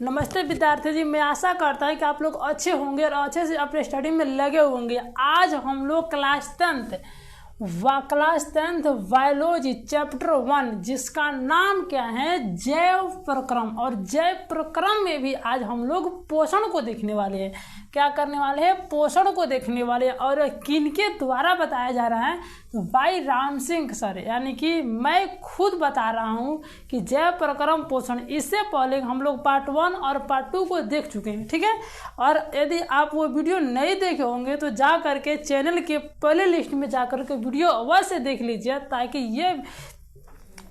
नमस्ते विद्यार्थी जी, मैं आशा करता हूँ कि आप लोग अच्छे होंगे और अच्छे से अपने स्टडी में लगे होंगे। आज हम लोग क्लास 10th बायोलॉजी चैप्टर 1 जिसका नाम क्या है जैव प्रक्रम, और जैव प्रक्रम में भी आज हम लोग पोषण को देखने वाले हैं। क्या करने वाले हैं? पोषण को देखने वाले हैं। और किनके द्वारा बताया जा रहा है? तो भाई राम सिंह सर, यानी कि मैं खुद बता रहा हूँ कि जैव प्रक्रम पोषण। इससे पहले हम लोग पार्ट 1 और पार्ट 2 को देख चुके हैं, ठीक है। और यदि आप वो वीडियो नहीं देखे होंगे तो जा करके चैनल के प्ले लिस्ट में जा करके वीडियो अवश्य देख लीजिए, ताकि ये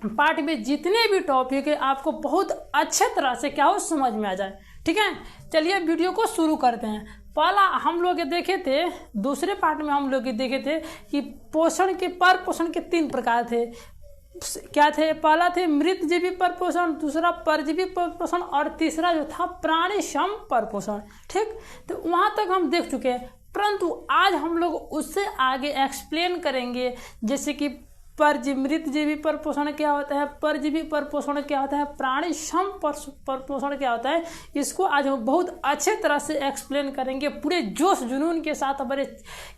पार्ट में जितने भी टॉपिक है आपको बहुत अच्छे तरह से क्या हो समझ में आ जाए, ठीक है। चलिए वीडियो को शुरू करते हैं। पहला हम लोग देखे थे, दूसरे पार्ट में हम लोग देखे थे कि पोषण के पोषण के 3 प्रकार थे। क्या थे? पहला थे मृतजीवी परपोषण, दूसरा परजीवी परपोषण और तीसरा जो था प्राणीसम परपोषण, ठीक। तो वहां तक हम देख चुके हैं, परंतु आज हम लोग उससे आगे एक्सप्लेन करेंगे, जैसे कि मृतजीवी परपोषण क्या होता है, परजीवी परपोषण क्या होता है, प्राणीसम परपोषण क्या होता है। इसको आज हम बहुत अच्छे तरह से एक्सप्लेन करेंगे पूरे जोश जुनून के साथ। हमारे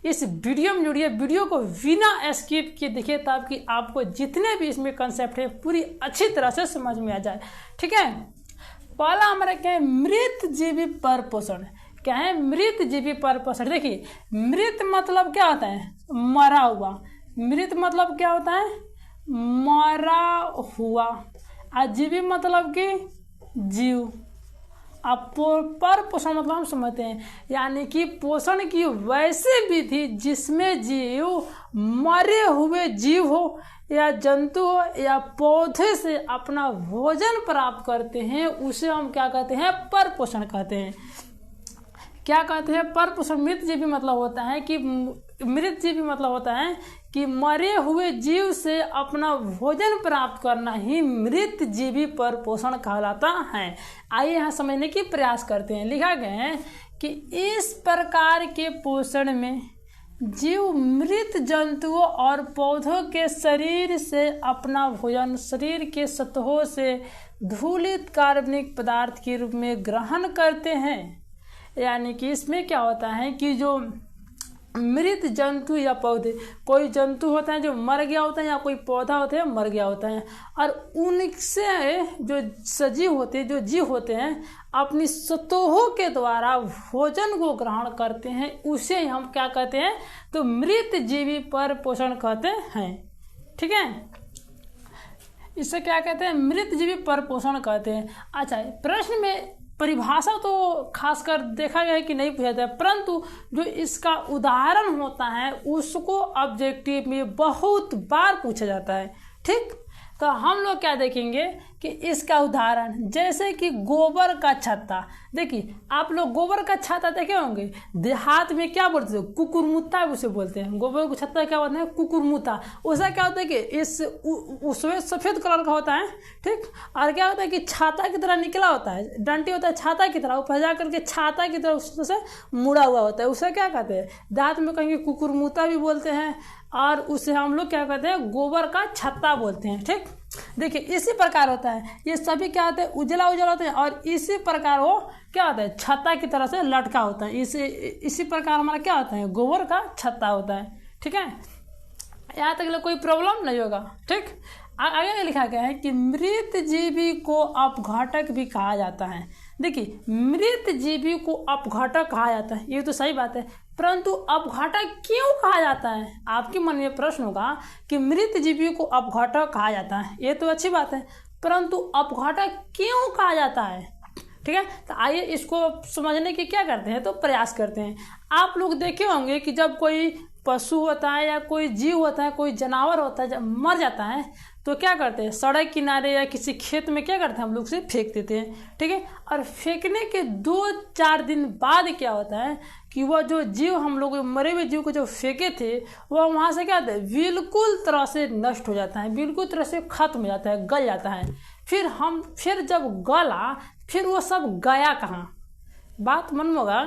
इस वीडियो में जुड़िए, वीडियो को बिना स्किप किए देखिए, ताकि आपको जितने भी इसमें कंसेप्ट है पूरी अच्छी तरह से समझ में आ जाए, ठीक है। पहला हमारा क्या है? मृतजीवी परपोषण। क्या है? मृतजीवी परपोषण। देखिए, मृत मतलब क्या होता है? मरा हुआ। मृत मतलब क्या होता है? मरा हुआ। अजीवी मतलब कि जीव। अब पर पोषण मतलब हम समझते हैं, यानी कि पोषण की वैसी विधि जिसमें जीव मरे हुए जीव हो या जंतु हो या पौधे से अपना भोजन प्राप्त करते हैं, उसे हम क्या कहते हैं? पर पोषण कहते हैं। क्या कहते हैं? पर पोषण। मृतजीवी मतलब होता है कि मरे हुए जीव से अपना भोजन प्राप्त करना ही मृतजीवी पर पोषण कहलाता है। आइए यहाँ समझने की प्रयास करते हैं। लिखा गया है कि इस प्रकार के पोषण में जीव मृत जंतुओं और पौधों के शरीर से अपना भोजन शरीर के सतहों से धूलित कार्बनिक पदार्थ के रूप में ग्रहण करते हैं। यानी कि इसमें क्या होता है कि जो मृत जंतु या पौधे, कोई जंतु होता है जो मर गया होता है या कोई पौधा होता है मर गया होता है, और उनसे जो सजीव होते हैं, जो जीव होते हैं, अपनी सतहों के द्वारा भोजन को ग्रहण करते हैं, उसे हम क्या कहते हैं? तो मृतजीवी पर पोषण कहते हैं, ठीक है। इसे क्या कहते हैं? मृतजीवी पर पोषण कहते हैं। अच्छा, प्रश्न में परिभाषा तो खासकर देखा गया है कि नहीं पूछा जाता है, परंतु जो इसका उदाहरण होता है उसको ऑब्जेक्टिव में बहुत बार पूछा जाता है, ठीक। तो हम लोग क्या देखेंगे कि इसका उदाहरण, जैसे कि गोबर का छत्ता। देखिए, आप लोग गोबर का छत्ता देखे होंगे, देहात में क्या बोलते हैं? कुकुरमुत्ता उसे बोलते हैं। गोबर का छत्ता क्या होता है? कुकुरमुत्ता। उसका क्या होता है कि उसमें सफ़ेद कलर का होता है, ठीक। और क्या होता है कि छाता की तरह निकला होता है, डंटी होता है छाता की तरह, ऊपर जा करके छाता की तरह उससे मुड़ा हुआ होता है। उसे क्या कहते हैं? देहात में कहेंगे कुकुरमुत्ता भी बोलते हैं, और उसे हम लोग क्या कहते हैं? गोबर का छत्ता बोलते हैं, ठीक। देखिए, इसी प्रकार होता है, ये सभी क्या होते हैं? उजला उजला होते हैं, और इसी प्रकार वो क्या होता है? छत्ता की तरह से लटका होता है। इसी प्रकार हमारा क्या होता है? गोबर का छत्ता होता है, ठीक है। यहाँ तक कोई प्रॉब्लम नहीं होगा, ठीक। आगे लिखा गया है कि मृतजीवी को अपघटक भी कहा जाता है। देखिए, मृतजीवी को अपघटक कहा जाता है, ये तो सही बात है, परंतु अपघटक क्यों कहा जाता है? आपके मन में प्रश्न होगा कि मृतजीवी को अपघटक कहा जाता है, ये तो अच्छी बात है, परंतु अपघटक क्यों कहा जाता है, ठीक है। तो आइए इसको समझने की क्या करते हैं, तो प्रयास करते हैं। आप लोग देखे होंगे कि जब कोई पशु होता है या कोई जीव होता है, कोई जानवर होता है, जब मर जाता है तो क्या करते हैं? सड़क किनारे या किसी खेत में क्या करते हैं? हम लोग उसे फेंक देते हैं, ठीक है। और फेंकने के 2-4 दिन बाद क्या होता है कि वह जो जीव, हम लोग मरे हुए जीव को जो फेंके थे, वह वहाँ से क्या होता है? बिल्कुल तरह से नष्ट हो जाता है, बिल्कुल तरह से खत्म हो जाता है, गल जाता है। फिर जब गला, फिर वो सब गया कहाँ? बात मन में होगा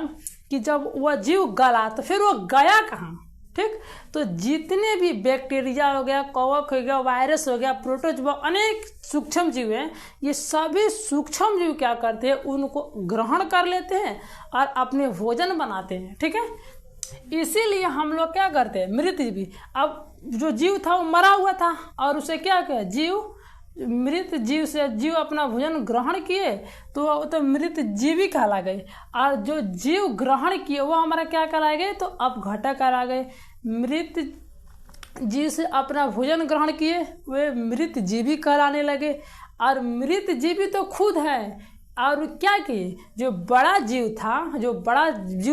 कि जब वह जीव गला तो फिर वो गया कहाँ? ठीक। तो जितने भी बैक्टीरिया हो गया, कवक हो गया, वायरस हो गया, प्रोटोजोआ, अनेक सूक्ष्म जीव हैं, ये सभी सूक्ष्म जीव क्या करते हैं, उनको ग्रहण कर लेते हैं और अपने भोजन बनाते हैं। ठीक है, इसीलिए हम लोग क्या करते हैं, मृत जीवी। अब जो जीव था वो मरा हुआ था और उसे क्या किया, मृत जीव से जीव अपना भोजन ग्रहण किए तो मृत जीवी कहला गए। और जो जीव ग्रहण किए वो हमारा क्या कहलाए गए, तो अपघटक कहला गए। मृत जीव से अपना भोजन ग्रहण किए वे मृत जीवी कहलाने लगे। और मृत जीवी तो खुद है, और क्या किए, जो बड़ा जीव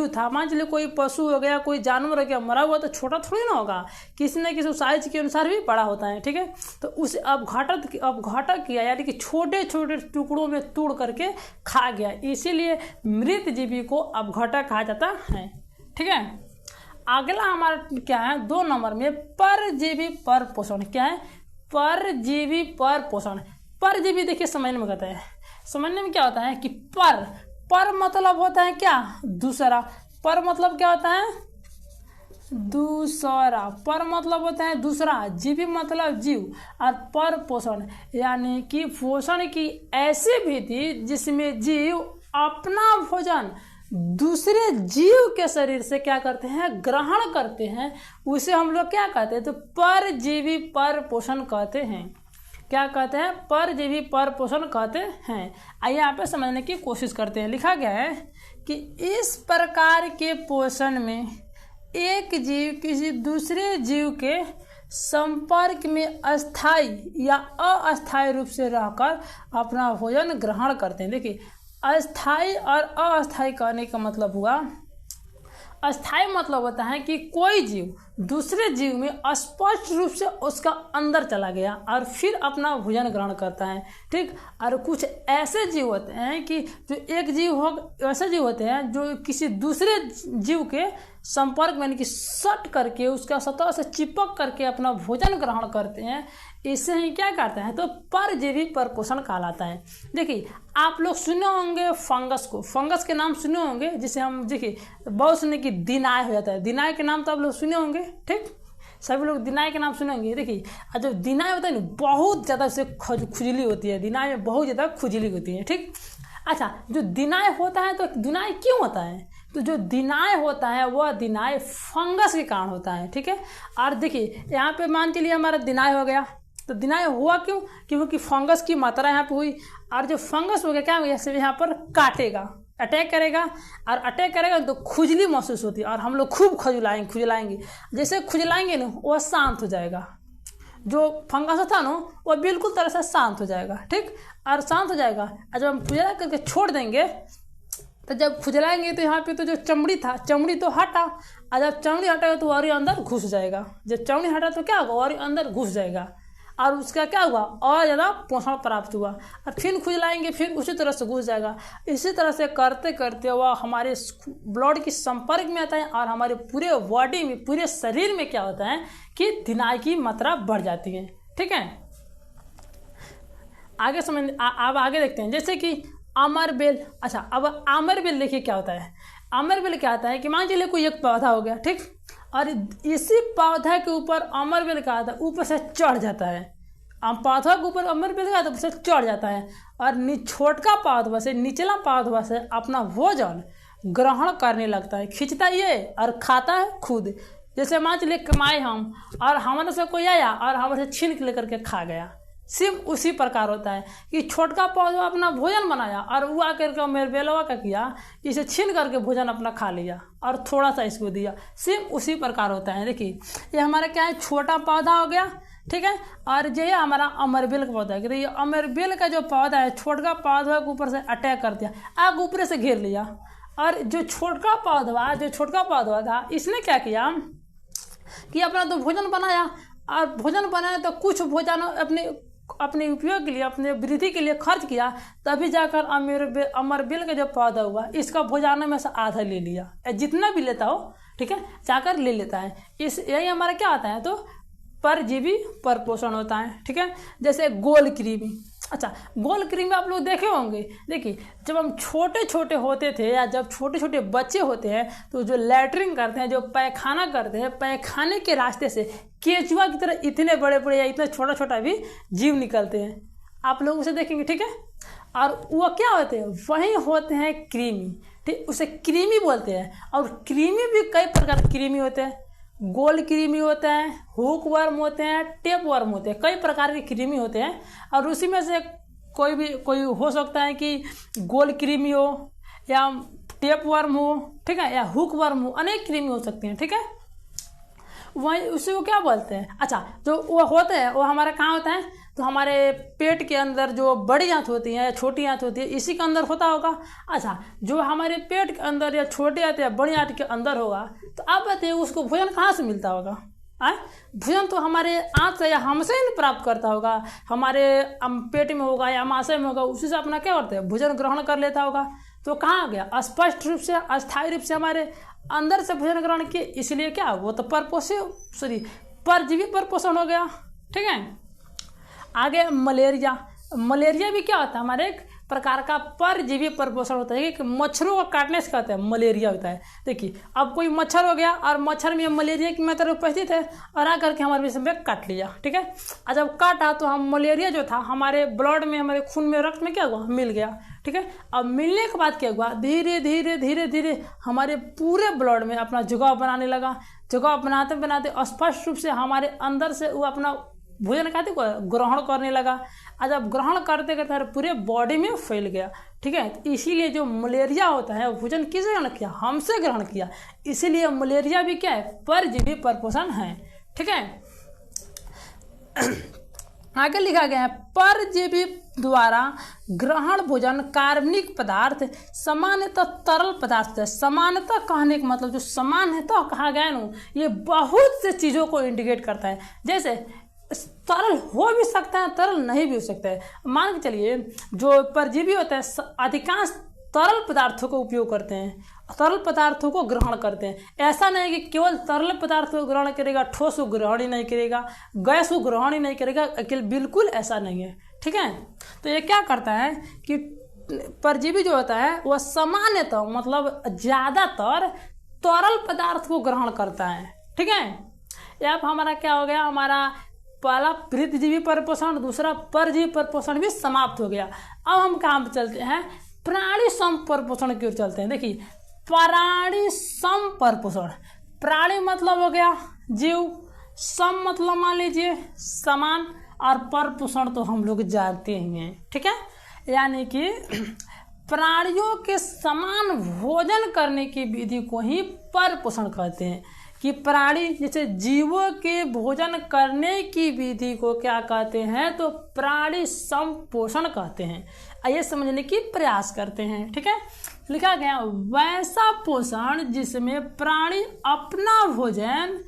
था, मान चलिए कोई पशु हो गया, कोई जानवर हो गया, मरा हुआ तो छोटा थोड़ी ना होगा, किसी न किसी साइज के अनुसार भी बड़ा होता है। ठीक है, तो उसे अपघटक किया, यानी कि छोटे छोटे टुकड़ों में तोड़ करके खा गया, इसीलिए मृत जीवी को अपघटक कहा जाता है। ठीक है, अगला हमारा क्या है, 2 नंबर में परजीवी परपोषण। क्या है, परजीवी परपोषण। परजीवी देखिए समझने में कहते हैं, समझने में क्या होता है कि पर मतलब होता है क्या, दूसरा। पर मतलब क्या होता है, दूसरा। पर मतलब होता है दूसरा, जीवी मतलब जीव, और पर पोषण यानी कि पोषण की ऐसी विधि जिसमें जीव अपना भोजन दूसरे जीव के शरीर से क्या करते हैं, ग्रहण करते हैं, उसे हम लोग क्या कहते हैं, तो परजीवी परपोषण कहते हैं। क्या कहते हैं, परजीवी परपोषण कहते हैं। आइए यहाँ पे समझने की कोशिश करते हैं। लिखा गया है कि इस प्रकार के पोषण में एक जीव किसी दूसरे जीव के संपर्क में अस्थायी या अस्थायी रूप से रहकर अपना भोजन ग्रहण करते हैं। देखिए, अस्थायी और अस्थायी कहने का मतलब हुआ, अस्थायी मतलब होता है कि कोई जीव दूसरे जीव में स्पष्ट रूप से उसका अंदर चला गया और फिर अपना भोजन ग्रहण करता है। ठीक, और कुछ ऐसे जीव होते हैं कि जो एक जीव हो, ऐसे जीव होते हैं जो किसी दूसरे जीव के संपर्क में, यानी कि सट करके उसका सतह से चिपक करके अपना भोजन ग्रहण करते हैं, इससे ही क्या करते हैं, तो परजीवी परपोषण कहलाता है। देखिए, आप लोग सुने होंगे फंगस को, फंगस के नाम सुने होंगे, जिसे हम देखिए बहुत सुने कि दिनाय हो जाता है, दिनाय के नाम तो आप लोग सुने होंगे। ठीक, सभी लोग दिनाय के नाम सुनेंगे। देखिए, जब दिनाय होता है ना, बहुत ज़्यादा उससे खुजली होती है, दिनाय में बहुत ज़्यादा खुजली होती है। ठीक, अच्छा, जो दिनाय होता है तो दिनाय क्यों होता है, तो जो दिनाय होता है वह दिनाय फंगस के कारण होता है। ठीक है, और देखिए यहाँ पे मान के लिए हमारा दिनाय हो गया, तो दिनाय हुआ क्यों, क्योंकि फंगस की मात्रा यहाँ पे हुई, और जो फंगस हो गया क्या हो गया, सिर्फ यहाँ पर काटेगा, अटैक करेगा, और अटैक करेगा तो खुजली महसूस होती है, और हम लोग खूब खुजलाएंगे। जैसे खुजलाएंगे ना वह शांत हो जाएगा, जो फंगस था ना वह बिल्कुल तरह से शांत हो जाएगा। ठीक, और शांत हो जाएगा, और जब हम खुजला करके छोड़ देंगे, तो जब खुजलाएंगे तो यहाँ पे तो जो चमड़ी था, चमड़ी तो हटा, और जब चमड़ी हटेगा तो और अंदर घुस जाएगा। जब चमड़ी हटा तो क्या होगा, और अंदर घुस जाएगा, और उसका क्या हुआ, और ज़्यादा पोषण प्राप्त हुआ, और फिर खुजलाएंगे, फिर उसी तरह से घुस जाएगा। इसी तरह से करते करते वह हमारे ब्लड के संपर्क में आता है, और हमारे पूरे बॉडी में, पूरे शरीर में क्या होता है कि दिनाय की मात्रा बढ़ जाती है। ठीक है, आगे समझ, अब आगे देखते हैं, जैसे कि अमरबेल। अच्छा, अब अमरबेल देखिए क्या होता है। अमरबेल क्या होता है कि मान चलिए कोई एक पौधा हो गया, ठीक, और इसी पौधा के ऊपर अमरबेल का आता है, ऊपर से चढ़ जाता है। पौधा के ऊपर अमरबेल का आता है, ऊपर से चढ़ जाता है, और छोटका पौधा से, निचला पौधा से अपना भोजन ग्रहण करने लगता है, खींचता ये और खाता है खुद। जैसे मान चलिए कमाए हम, और हमारे से कोई आया और हमारे से छीन के लेकर के खा गया, सिर्फ उसी प्रकार होता है कि छोटका पौधा अपना भोजन बनाया और वो आकर के मेरे बेलवा का किया, इसे छीन करके भोजन अपना खा लिया और थोड़ा सा इसको दिया, सिर्फ उसी प्रकार होता है। देखिए, ये हमारा क्या है, छोटा पौधा हो गया, ठीक है, और ये हमारा अमरबेल का पौधा है। ये अमरबेल का जो पौधा है, छोटका पौधा के ऊपर से अटैक कर दिया, आग ऊपर से घेर लिया, और जो छोटका पौधा था, इसने क्या किया कि अपना तो भोजन बनाया, और भोजन बनाया तो कुछ भोजन अपने उपयोग के लिए, अपने वृद्धि के लिए खर्च किया, तभी जाकर अमरबेल का जो पौधा हुआ, इसका भोजन में से आधा ले लिया, जितना भी लेता हो, ठीक है, जाकर ले लेता है। यही हमारा क्या आता है, तो परजीवी परपोषण होता है, ठीक है। जैसे गोल कृमि। अच्छा, गोल कृमि आप लोग देखे होंगे। देखिए, जब हम छोटे छोटे होते थे या जब छोटे छोटे बच्चे होते हैं तो जो लैट्रिन करते हैं, जो पैखाना करते हैं, पैखाने के रास्ते से केचुआ की तरह इतने बड़े बड़े या इतना छोटा छोटा भी जीव निकलते हैं, आप लोग उसे देखेंगे, ठीक है। और वो क्या होते हैं, वही होते हैं कृमि, ठीक, उसे कृमि बोलते हैं। और कृमि भी कई प्रकार के कृमि होते हैं, गोल कृमि होते हैं, हुक वर्म होते हैं, टेप वर्म होते हैं, कई प्रकार के कृमि होते हैं। और उसी में से कोई हो सकता है कि गोल कृमि हो या टेप वर्म हो, ठीक है, या हुक वर्म हो, अनेक कृमि हो सकते हैं, ठीक है। वही उसी को क्या बोलते हैं। अच्छा, जो वो होते हैं वो हमारे कहाँ होता है, तो हमारे पेट के अंदर जो बड़ी आंत होती है या छोटी आंत होती है, इसी के अंदर होता होगा। अच्छा, जो हमारे पेट के अंदर या छोटी आंत या बड़ी आंत के अंदर होगा, तो आप बताइए उसको भोजन कहाँ से मिलता होगा। भोजन तो हमारे आंत से या हमसे ही प्राप्त करता होगा, हमारे पेट में होगा या आमाशय में होगा, उसी से अपना क्या करते हैं, भोजन ग्रहण कर लेता होगा। तो कहाँ गया, स्पष्ट रूप से अस्थायी रूप से हमारे अंदर से भोजन ग्रहण किए, इसलिए क्या, वो तो परजीवी परपोषण हो गया, ठीक है। आगे मलेरिया। मलेरिया भी क्या होता है, हमारे एक प्रकार का परजीवी परपोषण होता है कि मच्छरों को काटने से कहते हैं मलेरिया होता है। देखिए, अब कोई मच्छर हो गया और मच्छर में मलेरिया की मात्रा उपस्थित है और आकर के हमारे विषय में काट लिया, ठीक है। और जब काटा तो हम मलेरिया जो था हमारे ब्लड में, हमारे खून में, रक्त में क्या हुआ, मिल गया, ठीक है। अब मिलने के बाद क्या हुआ, धीरे धीरे धीरे धीरे हमारे पूरे ब्लड में अपना जुगाव बनाने लगा। जुगाव बनाते बनाते स्पष्ट रूप से हमारे अंदर से वो अपना भोजन खाते ग्रहण करने लगा। और जब ग्रहण करते करते पूरे बॉडी में फैल गया, ठीक है। तो इसीलिए जो मलेरिया होता है वो भोजन किससे ग्रहण किया, हमसे ग्रहण किया, इसीलिए मलेरिया भी क्या है, परजीवी परपोषण है, ठीक है। आगे लिखा गया है, परजीवी द्वारा ग्रहण भोजन कार्बनिक पदार्थ सामान्यतः तरल पदार्थ है। सामान्यतः कहने का मतलब जो समान है तो कहा गया ना, ये बहुत से चीज़ों को इंडिकेट करता है। जैसे तरल हो भी सकता है, तरल नहीं भी हो सकता है। मान के चलिए जो परजीवी होता है अधिकांश तरल पदार्थों का उपयोग करते हैं, तरल पदार्थों को ग्रहण करते हैं। ऐसा नहीं कि केवल तरल पदार्थ को ग्रहण करेगा, ठोस को ग्रहण ही नहीं करेगा, गैस को ग्रहण ही नहीं करेगा, बिल्कुल ऐसा नहीं है, ठीक है। तो ये क्या करता है कि परजीवी जो होता है वह सामान्यतः मतलब ज़्यादातर तरल पदार्थ को ग्रहण करता है, ठीक है। अब हमारा क्या हो गया, हमारा पहला पृथजीवी परपोषण, दूसरा परजीवी परपोषण भी समाप्त हो गया। अब हम कहाँ पर चलते हैं, प्राणी सम परपोषण की ओर चलते हैं। देखिए, प्राणी सम परपोषण, प्राणी मतलब हो गया जीव, सम मतलब मान लीजिए समान, और परपोषण तो हम लोग जानते ही हैं, ठीक है। यानी कि प्राणियों के समान भोजन करने की विधि को ही परपोषण कहते हैं। कि प्राणी जैसे जीवों के भोजन करने की विधि को क्या कहते हैं, तो प्राणी संपोषण कहते हैं। आइए समझने की प्रयास करते हैं, ठीक है। लिखा गया, वैसा पोषण जिसमें प्राणी अपना भोजन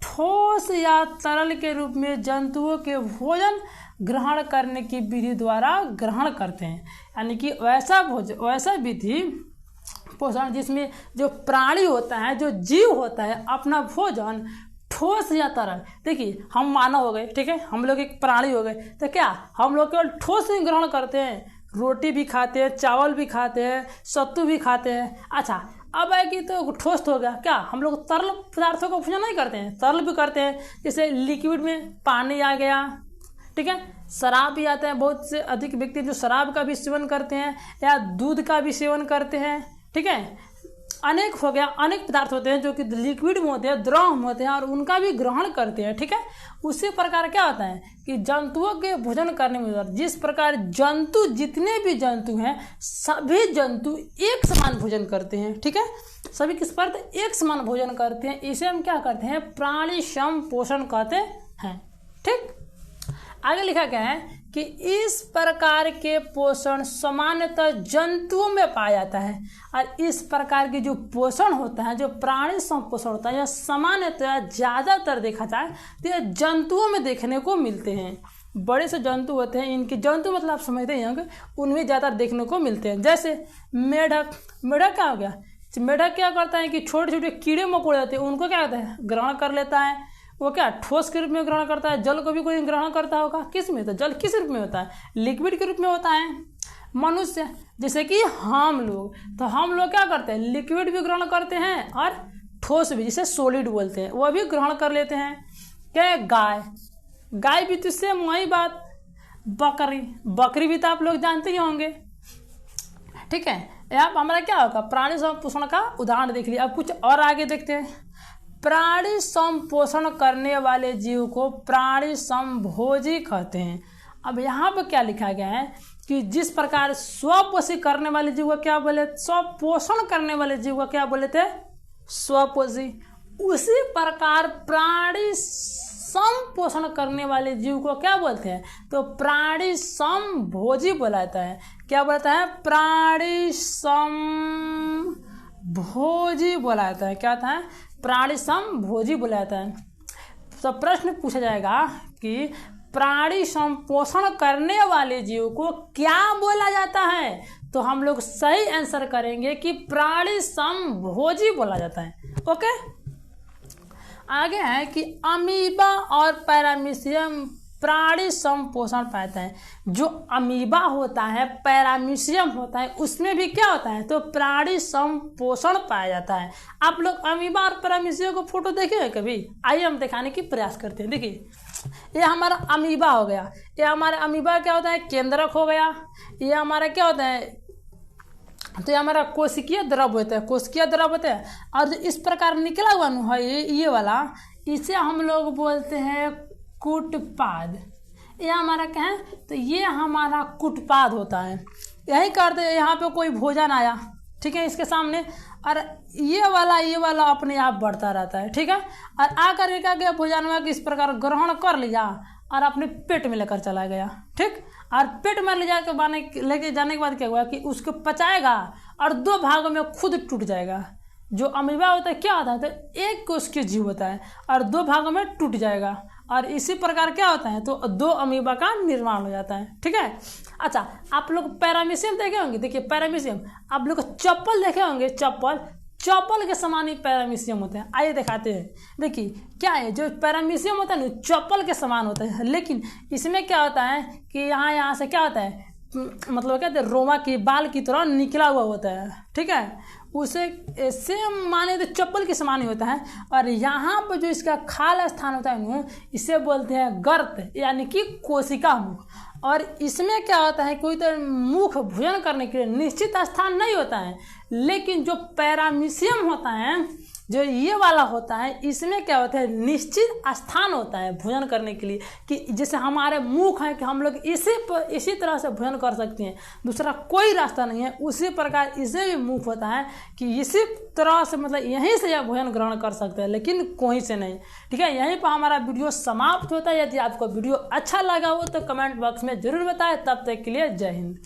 ठोस या तरल के रूप में जंतुओं के भोजन ग्रहण करने की विधि द्वारा ग्रहण करते हैं। यानी कि वैसा विधि पोषण जिसमें जो प्राणी होता है, जो जीव होता है, अपना भोजन ठोस या तरल। देखिए, हम मानव हो गए, ठीक है, हम लोग एक प्राणी हो गए, तो क्या हम लोग केवल ठोस ही ग्रहण करते हैं, रोटी भी खाते हैं, चावल भी खाते हैं, सत्तू भी खाते हैं। अच्छा, अब है कि तो ठोस हो गया, क्या हम लोग तरल पदार्थों का भोजन नहीं करते हैं, तरल भी करते हैं। जैसे लिक्विड में पानी आ गया, ठीक है, शराब भी आता है। बहुत से अधिक व्यक्ति जो शराब का भी सेवन करते हैं या दूध का भी सेवन करते हैं, ठीक है। अनेक हो गया, अनेक पदार्थ होते हैं जो कि लिक्विड में होते हैं, द्रव में होते हैं, और उनका भी ग्रहण करते हैं, ठीक है। उसी प्रकार क्या होता है कि जंतुओं के भोजन करने में, जिस प्रकार जंतु, जितने भी जंतु हैं सभी जंतु एक समान भोजन करते हैं, ठीक है, सभी किस पर एक समान भोजन करते हैं। इसे हम क्या करते हैं, प्राणी सम पोषण कहते हैं, ठीक। आगे लिखा गया है कि इस प्रकार के पोषण सामान्यतः जंतुओं में पाया जाता है, और इस प्रकार के जो पोषण होता है, जो प्राणी संपोषण होता है, यह सामान्यतः ज़्यादातर देखा जाए तो यह जंतुओं में देखने को मिलते हैं। बड़े से जंतु होते हैं, इनके जंतु मतलब आप समझते ही होंगे, उनमें ज़्यादा देखने को मिलते हैं। जैसे मेढक, मेढक क्या हो गया, मेढक क्या करता है कि छोटे छोटे कीड़े मकोड़े होते हैं उनको क्या होता है, ग्रहण कर लेता है। वो क्या ठोस के रूप में ग्रहण करता है। जल को भी कोई ग्रहण करता होगा, किस में होता है, जल किस रूप में होता है, लिक्विड के रूप में होता है। मनुष्य जैसे कि हम लोग, तो हम लोग क्या करते हैं, लिक्विड भी ग्रहण करते हैं और ठोस भी, जिसे सॉलिड बोलते हैं, वह भी ग्रहण कर लेते हैं। क्या, गाय भी तो इससे वही बात। बकरी भी तो आप लोग जानते ही होंगे, ठीक है। यहाँ हमारा क्या होगा, प्राणी संपोषण का उदाहरण देख लिया। अब कुछ और आगे देखते हैं। प्राणी संपोषण करने वाले जीव को प्राणी संभोजी कहते हैं। अब यहाँ पर क्या लिखा गया है कि जिस प्रकार स्वपोषी करने वाले जीव को क्या बोले, स्वपोषण करने वाले जीव को क्या बोले थे, स्वपोषी। उसी प्रकार प्राणी संपोषण करने वाले जीव को क्या बोलते हैं, तो प्राणी संभोजी बोला जाता है। क्या बोलता है, प्राणी संभोजी बोला जाता है। क्या होता है, प्राणी संभोजी बोला जाता है। तो प्रश्न पूछा जाएगा कि प्राणी संपोषण करने वाले जीव को क्या बोला जाता है, तो हम लोग सही आंसर करेंगे कि प्राणी संभोजी बोला जाता है। ओके, आगे है कि अमीबा और पैरामीशियम प्राणी संपोषण पाते हैं। जो अमीबा होता है, पैरामीशियम होता है, उसमें भी क्या होता है, तो प्राणी संपोषण पाया जाता है। आप लोग अमीबा और पैरामीशियम को फोटो देखे हैं कभी? आइए हम दिखाने की प्रयास करते हैं। देखिए, ये हमारा अमीबा हो गया, ये हमारा अमीबा क्या होता है, केंद्रक हो गया। ये हमारा क्या होता है, तो ये हमारा कोशिकीय द्रव होता है, कोशिकीय द्रव होता है। और जो इस प्रकार निकला हुआ है ये वाला, इसे हम लोग बोलते हैं कुटपाद। ये हमारा क्या है, तो ये हमारा कुटपाद होता है। यही करते हैं, यहाँ पे कोई भोजन आया, ठीक है, इसके सामने, और ये वाला अपने आप बढ़ता रहता है, ठीक है। और आकर क्या गया, भोजन में इस प्रकार ग्रहण कर लिया और अपने पेट में लेकर चला गया, ठीक। और पेट में लेके जाने के बाद क्या हुआ कि उसको पचाएगा और दो भागों में खुद टूट जाएगा। जो अमीबा होता है क्या होता है, तो एक कोश के जीव होता है और दो भागों में टूट जाएगा। और इसी प्रकार क्या होता है, तो दो अमीबा का निर्माण हो जाता है, ठीक है। अच्छा, आप लोग पैरामीशियम देखे होंगे। देखिए, पैरामीशियम आप लोग चप्पल देखे होंगे, चप्पल के समान ही पैरामीशियम होते हैं। आइए दिखाते हैं। देखिए क्या है, जो पैरामीशियम होता है ना, चप्पल के समान होता है, लेकिन इसमें क्या होता है कि यहाँ से क्या होता है, मतलब क्या होता है, रोमा की बाल की तरह निकला हुआ होता है, ठीक है। उसे ऐसे माने तो चप्पल के समान ही होता है। और यहाँ पर जो इसका खाल स्थान होता है ना, इसे बोलते हैं गर्त, यानी कि कोशिका मुख। और इसमें क्या होता है, कोई तो मुख भोजन करने के लिए निश्चित स्थान नहीं होता है, लेकिन जो पैरामीशियम होता है, जो ये वाला होता है, इसमें क्या होता है, निश्चित स्थान होता है भोजन करने के लिए। कि जैसे हमारे मुख है कि हम लोग इसी तरह से भोजन कर सकते हैं, दूसरा कोई रास्ता नहीं है। उसी प्रकार इसे भी मुख होता है कि इसी तरह से, मतलब यहीं से यह भोजन ग्रहण कर सकते हैं, लेकिन कोई से नहीं, ठीक है। यहीं पर हमारा वीडियो समाप्त होता है। यदि आपको वीडियो अच्छा लगा हो तो कमेंट बॉक्स में जरूर बताएं। तब तक के लिए जय हिंद।